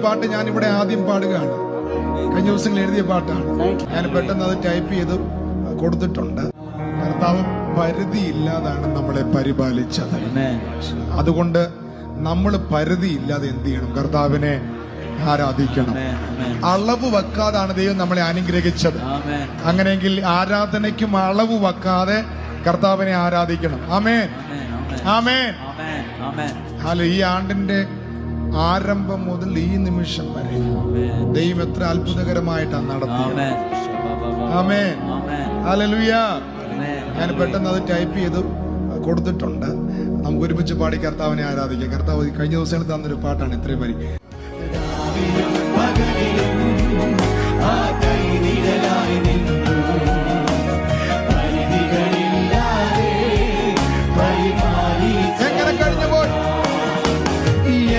പാട്ട് ഞാനിവിടെ ആദ്യം പാടുകയാണ്. കഴിഞ്ഞ ദിവസങ്ങൾ എഴുതിയ പാട്ടാണ്. ഞാൻ പെട്ടെന്ന് അത് ടൈപ്പ് ചെയ്ത് കൊടുത്തിട്ടുണ്ട്. കർത്താവ് പരിധിയില്ലാതാണ് നമ്മളെ പരിപാലിച്ചത്. അതുകൊണ്ട് നമ്മൾ പരിധിയില്ലാതെ എന്ത് ചെയ്യണം? കർത്താവിനെ ആരാധിക്കണം. അളവ് വെക്കാതാണ് ദൈവം നമ്മളെ അനുഗ്രഹിച്ചത്. അങ്ങനെയെങ്കിൽ ആരാധനയ്ക്കും അളവ് വെക്കാതെ കർത്താവിനെ ആരാധിക്കണം. ആമേൻ, ആമേൻ. ഹല്ലേലൂയ. ഈ ആണ്ടിന്റെ ആരംഭം മുതൽ ഈ നിമിഷം വരെ ദൈവം എത്ര അത്ഭുതകരമായിട്ടാണ് നടത്തിയത്. ആമേൻ, ഹല്ലേലൂയ. ഞാൻ പെട്ടെന്ന് അത് ടൈപ്പ് ചെയ്ത് കൊടുത്തിട്ടുണ്ട്. നമുക്ക് ഒരുമിച്ച് പാടി കർത്താവിനെ ആരാധിക്കാം. കർത്താവ് കഴിഞ്ഞ ദിവസം തന്നൊരു പാട്ടാണ്. ഇത്രയും വരി. എങ്ങനെ കഴിഞ്ഞു പോയി,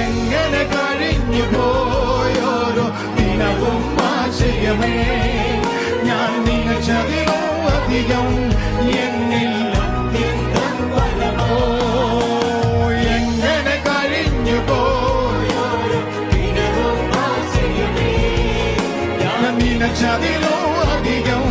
എങ്ങനെ കഴിഞ്ഞു പോയോരോ ദിനവും ആശയമേ, ഞാൻ നിന്നതിലും അധികം എന്നിൽ എങ്ങനെ കഴിഞ്ഞു പോയോരോ ദിനവും ആശയമേ, ഞാൻ നിന്നതിലും അധികം